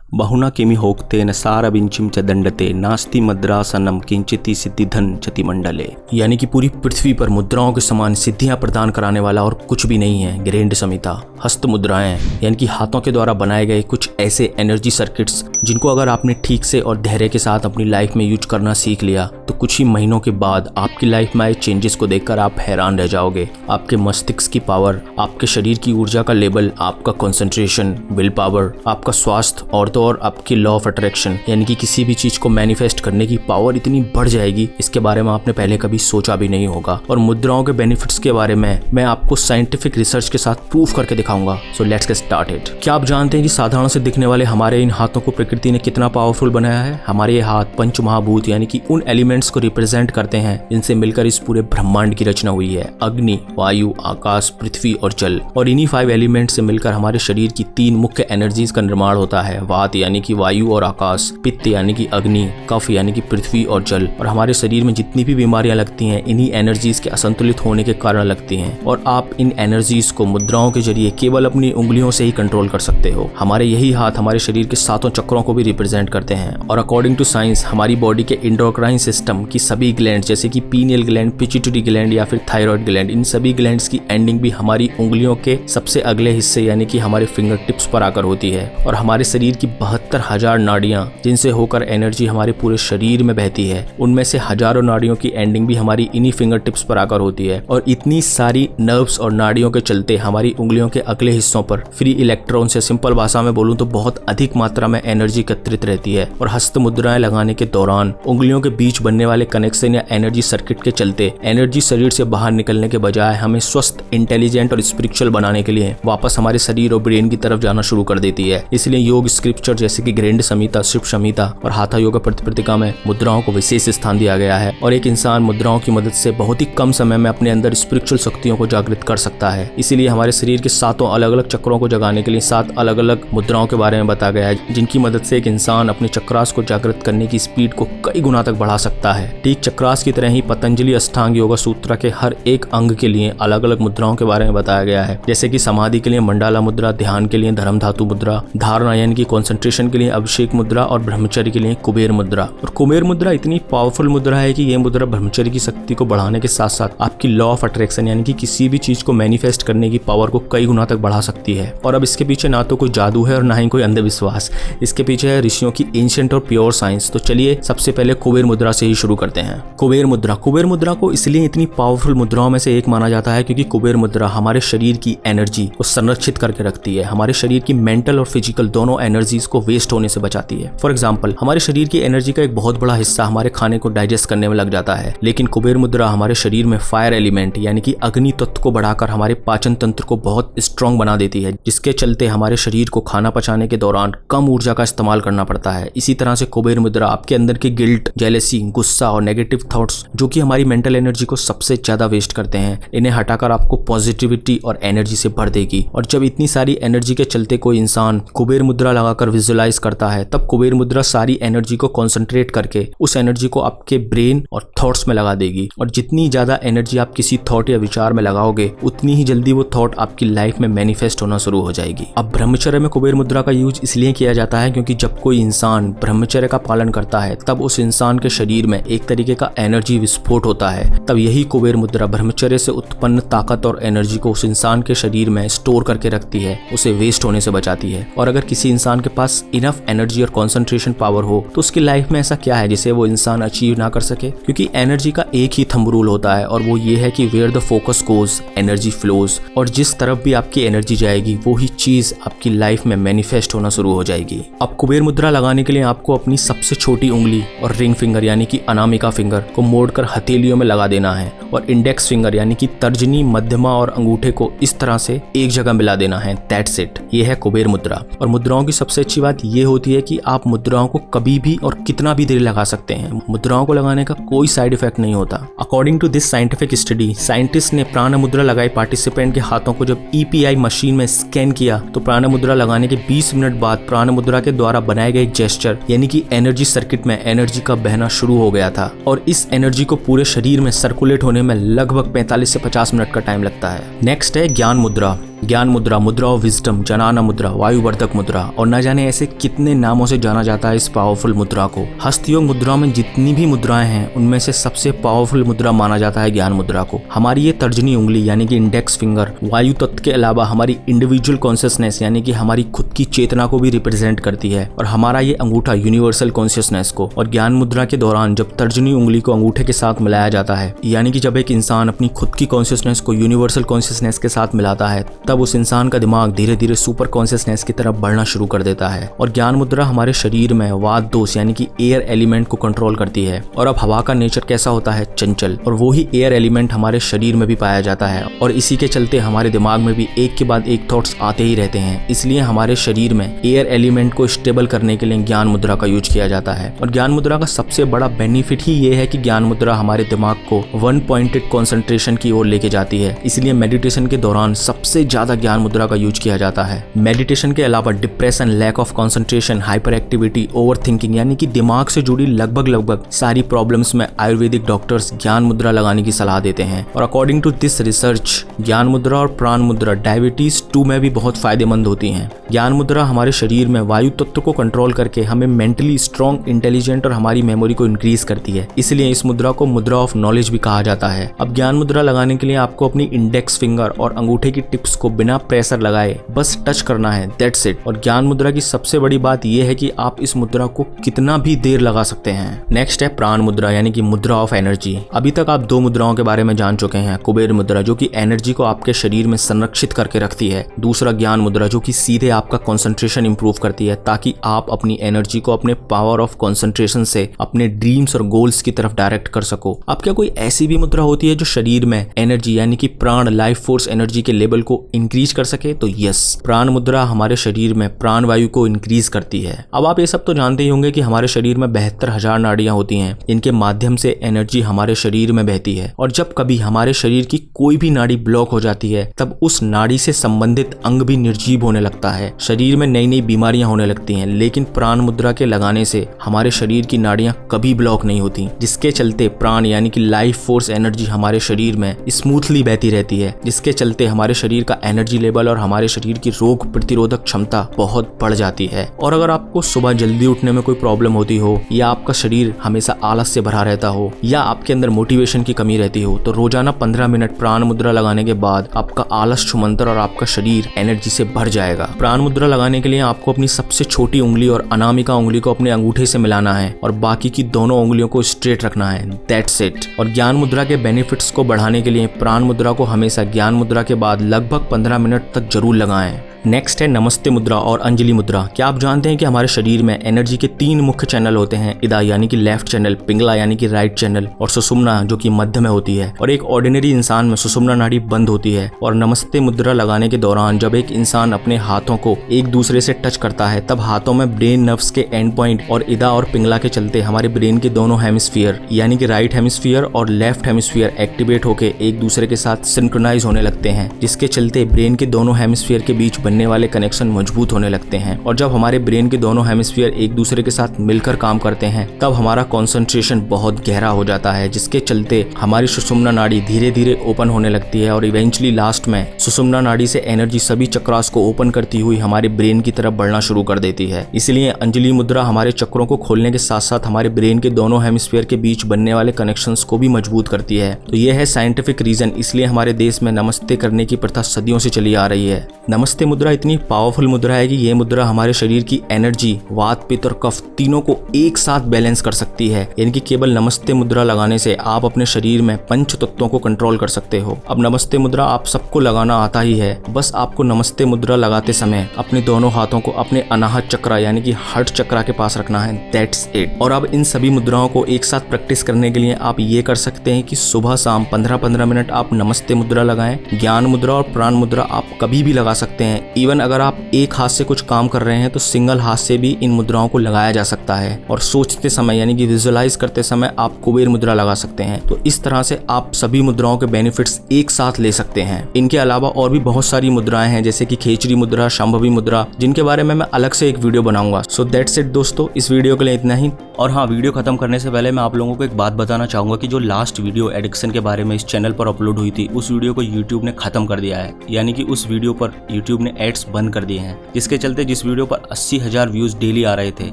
बहुना किमि होक्तेन सारविंचिम च दंडते नास्ति मद्रासनम किंचिति सिद्धिधन चति मंडले। यानी कि पूरी पृथ्वी पर मुद्राओं के समान सिद्धियां प्रदान कराने वाला और कुछ भी नहीं है ग्रैंड समिता। हस्त मुद्राएं यानी कि हाथों के द्वारा बनाए गए कुछ ऐसे एनर्जी सर्किट्स जिनको अगर आपने ठीक से और धैर्य के साथ अपनी लाइफ में यूज करना सीख लिया तो कुछ ही महीनों के बाद आपकी लाइफ में आए चेंजेस को देखकर आप हैरान रह जाओगे। आपके मस्तिष्क की पावर, आपके शरीर की ऊर्जा का लेवल, आपका कंसंट्रेशन, विल पावर, आपका स्वास्थ्य और तो और आपकी लॉ ऑफ अट्रैक्शन यानी कि किसी भी चीज को मैनिफेस्ट करने की पावर इतनी बढ़ जाएगी, इसके बारे में आपने पहले कभी सोचा भी नहीं होगा। और मुद्राओं के बेनिफिट्स के बारे में मैं आपको साइंटिफिक रिसर्च के साथ प्रूफ करके दिखाऊंगा। So let's get started. क्या आप जानते हैं कि साधारण से दिखने वाले हमारे इन हाथों को प्रकृति ने कितना पावरफुल बनाया है? हमारे ये हाथ पंच महाभूत यानी कि उन एलिमेंट्स को रिप्रेजेंट करते हैं जिनसे मिलकर इस पूरे ब्रह्मांड की रचना हुई है। अग्नि, वायु, आकाश, पृथ्वी और जल। और इन्हीं 5 एलिमेंट से मिलकर हमारे शरीर की 3 मुख्य एनर्जीज का निर्माण होता है। वात यानी कि वायु और आकाश, पित्त यानी कि अग्नि, कफ यानी कि पृथ्वी और जल। और हमारे शरीर में जितनी भी बीमारियां लगती हैं इन्हीं एनर्जीज के असंतुलित होने के कारण लगती हैं। और आप इन एनर्जीज को मुद्राओं के जरिए केवल अपनी उंगलियों से ही कंट्रोल कर सकते हो। हमारे यही हाथ हमारे शरीर के 7 चक्रों को भी रिप्रेजेंट करते हैं। और अकॉर्डिंग टू साइंस हमारी बॉडी के एंडोक्राइन सिस्टम की सभी ग्लैंड जैसे कि पीनियल ग्लैंड, पिट्यूटरी ग्लैंड या फिर थायराइड ग्लैंड, इन सभी ग्लैंड्स की एंडिंग भी हमारी उंगलियों के सबसे अगले हिस्से यानी कि हमारे फिंगर टिप्स पर आकर होती है। और हमारे शरीर की 72,000 नाड़ियां जिनसे होकर एनर्जी हमारे पूरे शरीर में बहती है, उनमें से हजारों नाड़ियों की एंडिंग भी हमारी इन्हीं फिंगर टिप्स पर आकर होती है। और इतनी सारी नर्व्स और नाड़ियों के चलते हमारी उंगलियों के अगले हिस्सों पर फ्री इलेक्ट्रॉन से, सिंपल भाषा में बोलूं तो बहुत अधिक मात्रा में एनर्जी एकत्रित रहती है। और हस्त मुद्राएं लगाने के दौरान उंगलियों के बीच बनने वाले कनेक्शन या एनर्जी सर्किट के चलते एनर्जी शरीर से बाहर निकलने के बजाय हमें स्वस्थ, इंटेलिजेंट और स्पिरिचुअल बनाने के लिए वापस हमारे शरीर और ब्रेन की तरफ जाना शुरू कर देती है। इसलिए योग स्क्रिप्चर जैसे कि ग्रैंड समिता, शिव समिता और हाथा योगा प्रतिपत्तिका में मुद्राओं को विशेष स्थान दिया गया है। और एक इंसान मुद्राओं की मदद से बहुत ही कम समय में अपने अंदर स्पिरिचुअल शक्तियों को जागृत कर सकता है। इसीलिए हमारे शरीर के 7 अलग अलग चक्रों को जगाने के लिए 7 अलग अलग मुद्राओं के बारे में बताया गया है, जिनकी मदद से एक इंसान अपने चक्रास को जागृत करने की स्पीड को कई गुना तक बढ़ा सकता है। ठीक चक्रास की तरह ही पतंजलि अष्टांग योगा सूत्र के हर एक अंग के लिए अलग अलग मुद्राओं के बारे में बताया गया है। जैसे कि समाधि के लिए मंडाला मुद्रा, ध्यान के लिए धर्म धातु मुद्रा, धारणा यानी कि कंसंट्रेशन के लिए अभिषेक मुद्रा और ब्रह्मचर्य के लिए कुबेर मुद्रा। और कुबेर मुद्रा इतनी पावरफुल मुद्रा है कि यह मुद्रा ब्रह्मचर्य की शक्ति को बढ़ाने के साथ साथ आपकी लॉ ऑफ अट्रैक्शन यानी कि किसी भी चीज को मैनिफेस्ट करने की पावर को कई गुना तक बढ़ा सकती है। और अब इसके पीछे ना तो कोई जादू है और ना ही कोई अंधविश्वास, इसके पीछे है ऋषियों की एंशिएंट और प्योर साइंस। तो चलिए सबसे पहले कुबेर मुद्रा से ही शुरू करते हैं। कुबेर मुद्रा को इसलिए इतनी पावरफुल मुद्राओं में से एक माना जाता है क्योंकि कुबेर मुद्रा हमारे शरीर की एनर्जी को संरक्षित करके रखती है। हमारे शरीर की मेंटल और फिजिकल दोनों एनर्जीज को वेस्ट होने से बचाती है। फॉर एग्जांपल, हमारे शरीर की एनर्जी का एक बहुत बड़ा हिस्सा हमारे खाने को डाइजेस्ट करने में लग जाता है, लेकिन कुबेर मुद्रा हमारे शरीर में फायर एलिमेंट यानी कि अग्नि तत्व को बढ़ाकर हमारे पाचन तंत्र को बहुत स्ट्रॉन्ग बना देती है, जिसके चलते हमारे शरीर को खाना पचाने के दौरान कम ऊर्जा का इस्तेमाल करना पड़ता है। इसी तरह से कुबेर मुद्रा आपके अंदर के गिल्ट, जेलेसी, गुस्सा और नेगेटिव थॉट्स जो कि हमारी मेंटल एनर्जी को सबसे ज्यादा वेस्ट करते हैं, इन्हें हटाकर आपको पॉजिटिविटी और एनर्जी से भर देगी। और जब इतनी सारी एनर्जी के चलते कोई इंसान कुबेर मुद्रा लगाकर विजुअलाइज करता है, तब कुबेर मुद्रा सारी एनर्जी को कॉन्सेंट्रेट करके उस एनर्जी को आपके ब्रेन और थॉट्स में लगा देगी। और जितनी ज्यादा एनर्जी आप किसी थॉट या विचार में लगाओगे उतनी ही जल्दी वो थॉट आपकी लाइफ में मैनिफेस्ट होना शुरू हो जाएगी। अब ब्रह्मचर्य में कुबेर मुद्रा का यूज इसलिए किया जाता है क्योंकि जब कोई इंसान ब्रह्मचर्य का पालन करता है तब उस इंसान के शरीर में एक तरीके का एनर्जी विस्फोट होता है। तब यही कुबेर मुद्रा ब्रह्मचर्य से उत्पन्न ताकत और एनर्जी को उस इंसान के शरीर में स्टोर करके रखती है, उसे वेस्ट होने से बचाती है। और अगर किसी इंसान के पास इनफ एनर्जी और कंसंट्रेशन पावर हो तो उसकी लाइफ में ऐसा क्या है जिसे वो इंसान अचीव ना कर सके? क्योंकि एनर्जी का एक ही थंब रूल होता है और वो ये है कि where the focus goes energy flows. और जिस तरफ भी आपकी एनर्जी जाएगी वो ही चीज आपकी लाइफ में मैनिफेस्ट होना शुरू हो जाएगी। अब कुबेर मुद्रा लगाने के लिए आपको अपनी सबसे छोटी उंगली और रिंग फिंगर यानी कि अनामिका फिंगर को मोड़कर हथेलियों में लगा देना है और इंडेक्स फिंगर यानी कि तर्जनी, मध्यमा और अंगूठे को इस तरह से एक जगह मिला देना है। दैट्स इट, ये है कुबेर मुद्रा। और मुद्राओं की सबसे अच्छी बात ये होती है कि आप मुद्राओं को कभी भी और कितना भी देर लगा सकते हैं। मुद्राओं को लगाने का कोई साइड इफेक्ट नहीं होता। According to this scientific study, scientist ने प्राण मुद्रा लगाए पार्टिसिपेंट के हाथों को जब EPI मशीन में स्कैन किया तो प्राण मुद्रा लगाने के 20 मिनट बाद प्राण मुद्रा के द्वारा बनाए गए जेस्चर यानी कि एनर्जी सर्किट में एनर्जी का बहना शुरू हो गया था। और इस एनर्जी को पूरे शरीर में सर्कुलेट होने में लगभग 45 से 50 मिनट का टाइम लगता है। नेक्स्ट है ज्ञान मुद्रा। ज्ञान मुद्रा, मुद्रा ऑफ विजडम, जनाना मुद्रा, वायुवर्धक मुद्रा और न जाने ऐसे कितने नामों से जाना जाता है इस पावरफुल मुद्रा को। हस्तयोग मुद्राओं में जितनी भी मुद्राएं हैं उनमें से सबसे पावरफुल मुद्रा माना जाता है ज्ञान मुद्रा को। हमारी ये तर्जनी उंगली यानी कि इंडेक्स फिंगर वायु तत्व के अलावा हमारी इंडिविजुअल कॉन्शियसनेस यानी कि हमारी खुद की चेतना को भी रिप्रेजेंट करती है और हमारा ये अंगूठा यूनिवर्सल कॉन्शियसनेस को। और ज्ञान मुद्रा के दौरान जब तर्जनी उंगली को अंगूठे के साथ मिलाया जाता है यानी कि जब एक इंसान अपनी खुद की कॉन्शियसनेस को यूनिवर्सल कॉन्शियसनेस के साथ मिलाता है तब उस इंसान का दिमाग धीरे धीरे सुपर कॉन्शियसनेस की तरफ बढ़ना शुरू कर देता है। और ज्ञान मुद्रा हमारे शरीर में वात दोष यानी कि एयर एलिमेंट को कंट्रोल करती है। और अब हवा का नेचर कैसा होता है, चंचल, और वो ही एयर एलिमेंट हमारे शरीर में भी पाया जाता है और इसी के चलते हमारे दिमाग में भी एक के बाद एक थॉट्स आते ही रहते हैं। इसलिए हमारे शरीर में एयर एलिमेंट को स्टेबल करने के लिए ज्ञान मुद्रा का यूज किया जाता है। और ज्ञान मुद्रा का सबसे बड़ा बेनिफिट ही ये है कि ज्ञान मुद्रा हमारे दिमाग को वन पॉइंटेड कंसंट्रेशन की ओर लेके जाती है। इसलिए मेडिटेशन के दौरान सबसे ज्यादा ज्ञान मुद्रा का यूज किया जाता है। मेडिटेशन के अलावा depression, lack of concentration, hyper activity, over thinking यानी कि दिमाग से जुड़ी लगभग सारी प्रॉब्लम्स में आयुर्वेदिक डॉक्टर्स ज्ञान मुद्रा लगाने की सलाह देते हैं। और अकॉर्डिंग टू दिस रिसर्च ज्ञान मुद्रा और प्राण मुद्रा डायबिटीज 2 में भी बहुत फायदेमंद होती हैं। ज्ञान मुद्रा हमारे शरीर में वायु तत्व को कंट्रोल करके हमें मेंटली स्ट्रॉन्ग, इंटेलिजेंट और हमारी मेमोरी को इंक्रीज करती है। इसलिए इस मुद्रा को मुद्रा ऑफ नॉलेज भी कहा जाता है। अब ज्ञान मुद्रा लगाने के लिए आपको अपनी इंडेक्स फिंगर और अंगूठे की टिप्स को बिना प्रेशर लगाए बस टच करना है, दैट्स इट। और ज्ञान मुद्रा की सबसे बड़ी बात यह है कि आप इस मुद्रा को कितना भी देर लगा सकते हैं। नेक्स्ट है प्राण मुद्रा यानी कि मुद्रा ऑफ एनर्जी। अभी तक आप 2 मुद्राओं के बारे में जान चुके हैं। कुबेर मुद्रा जो कि एनर्जी को आपके शरीर में संरक्षित करके रखती है। दूसरा ज्ञान मुद्रा जो कि सीधे आपका कंसंट्रेशन इंप्रूव करती है ताकि आप अपनी एनर्जी को अपने पावर ऑफ कंसंट्रेशन से अपने ड्रीम्स और गोल्स की तरफ डायरेक्ट कर सको। अब क्या कोई ऐसी भी मुद्रा होती है जो शरीर में एनर्जी यानी कि प्राण, लाइफ फोर्स एनर्जी के लेवल को इंक्रीज कर सके? तो यस, प्राण मुद्रा हमारे शरीर में प्राण वायु को इंक्रीज करती है। अब आप ये सब तो जानते ही होंगे कि हमारे शरीर में 72,000 नाड़ियां होती हैं। इनके माध्यम से एनर्जी हमारे शरीर में बहती है और जब कभी हमारे शरीर की कोई भी नाड़ी ब्लॉक हो जाती है तब उस नाड़ी से संबंधित अंग भी निर्जीव होने लगता है। शरीर में नई नई बीमारियां होने लगती हैं। लेकिन प्राण मुद्रा के लगाने से हमारे शरीर की नाड़ियां कभी ब्लॉक नहीं होती, जिसके चलते प्राण यानी कि लाइफ फोर्स एनर्जी हमारे शरीर में स्मूथली बहती रहती है, जिसके चलते हमारे शरीर का एनर्जी लेवल और हमारे शरीर की रोग प्रतिरोधक क्षमता बहुत बढ़ जाती है। और अगर आपको सुबह जल्दी उठने में कोई प्रॉब्लम होती हो या आपका शरीर हमेशा आलस से भरा रहता हो या आपके अंदर मोटिवेशन की कमी रहती हो तो रोजाना 15 मिनट प्राण मुद्रा लगाने के बाद आपका आलस छुमंतर और आपका शरीर एनर्जी से भर जाएगा। प्राण मुद्रा लगाने के लिए आपको अपनी सबसे छोटी उंगली और अनामिका उंगली को अपने अंगूठे से मिलाना है और बाकी की दोनों उंगलियों को स्ट्रेट रखना है, दैट्स इट। और ज्ञान मुद्रा के बेनिफिट्स को बढ़ाने के लिए प्राण मुद्रा को हमेशा ज्ञान मुद्रा के बाद लगभग 15 मिनट तक जरूर लगाएं। नेक्स्ट है नमस्ते मुद्रा और अंजलि मुद्रा। क्या आप जानते हैं कि हमारे शरीर में एनर्जी के 3 मुख्य चैनल होते हैं, इदा यानी कि लेफ्ट चैनल, पिंगला यानी कि राइट चैनल और सुषुम्ना जो कि मध्य में होती है। और एक ऑर्डिनरी इंसान में सुषुम्ना नाड़ी बंद होती है। और नमस्ते मुद्रा लगाने के दौरान जब एक इंसान अपने हाथों को एक दूसरे से टच करता है तब हाथों में ब्रेन नर्व्स के एंड पॉइंट और इदा और पिंगला के चलते हमारे ब्रेन के दोनों हेमिस्फीयर यानी कि राइट हेमिस्फीयर और लेफ्ट हेमिस्फीयर एक्टिवेट होकर एक दूसरे के साथ सिंक्रोनाइज होने लगते हैं, जिसके चलते ब्रेन के दोनों हेमिस्फीयर के बीच बनने वाले कनेक्शन मजबूत होने लगते हैं। और जब हमारे ब्रेन के दोनों हेमिस्फीयर एक दूसरे के साथ मिलकर काम करते हैं तब हमारा कंसंट्रेशन बहुत गहरा हो जाता है, जिसके चलते हमारी सुषुम्ना नाड़ी धीरे धीरे ओपन होने लगती है और इवेंचुअली लास्ट में सुषुम्ना नाड़ी से एनर्जी सभी चक्रास को ओपन करती हुई हमारे ब्रेन की तरफ बढ़ना शुरू कर देती है। इसलिए अंजलि मुद्रा हमारे चक्रों को खोलने के साथ साथ हमारे ब्रेन के दोनों हेमिस्फीयर के बीच बनने वाले कनेक्शंस को भी मजबूत करती है। तो यह है साइंटिफिक रीजन, इसलिए हमारे देश में नमस्ते करने की प्रथा सदियों से चली आ रही है। नमस्ते मुद्रा इतनी पावरफुल मुद्रा है कि यह मुद्रा हमारे शरीर की एनर्जी, वात, पित्त और कफ तीनों को एक साथ बैलेंस कर सकती है। यानी कि केवल नमस्ते मुद्रा लगाने से आप अपने शरीर में पंच तत्वों को कंट्रोल कर सकते हो। अब नमस्ते मुद्रा आप सबको लगाना आता ही है, बस आपको नमस्ते मुद्रा लगाते समय अपने दोनों हाथों को अपने अनाहत चक्र यानी कि हार्ट चक्र के पास रखना है, दैट्स इट। और अब इन सभी मुद्राओं को एक साथ प्रैक्टिस करने के लिए आप ये कर सकते हैं कि सुबह शाम 15-15 मिनट आप नमस्ते मुद्रा लगाएं। ज्ञान मुद्रा और प्राण मुद्रा आप कभी भी लगा सकते हैं, इवन अगर आप एक हाथ से कुछ काम कर रहे हैं तो सिंगल हाथ से भी इन मुद्राओं को लगाया जा सकता है और सोचते समय यानी कि विजुअलाइज करते समय आप कुबेर मुद्रा लगा सकते हैं। तो इस तरह से आप सभी मुद्राओं के बेनिफिट्स एक साथ ले सकते हैं। इनके अलावा और भी बहुत सारी मुद्राएं हैं जैसे कि खेचरी मुद्रा, शांभवी मुद्रा, जिनके बारे में मैं अलग से एक वीडियो बनाऊंगा। सो दैट्स इट दोस्तों, इस वीडियो के लिए इतना ही। और हाँ, वीडियो खत्म करने से पहले मैं आप लोगों को एक बात बताना चाहूंगा कि जो लास्ट वीडियो एडिक्शन के बारे में इस चैनल पर अपलोड हुई थी, उस वीडियो को यूट्यूब ने खत्म कर दिया है। यानी कि उस वीडियो पर यूट्यूब ने एड्स बंद कर दिए हैं, जिसके चलते जिस वीडियो पर 80,000 व्यूज डेली आ रहे थे,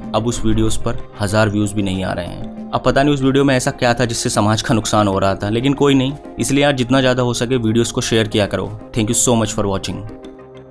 अब उस वीडियोस पर 1000 व्यूज भी नहीं आ रहे हैं। अब पता नहीं उस वीडियो में ऐसा क्या था जिससे समाज का नुकसान हो रहा था, लेकिन कोई नहीं। इसलिए यार जितना ज्यादा हो सके वीडियोस को शेयर किया करो। Thank you so much for watching.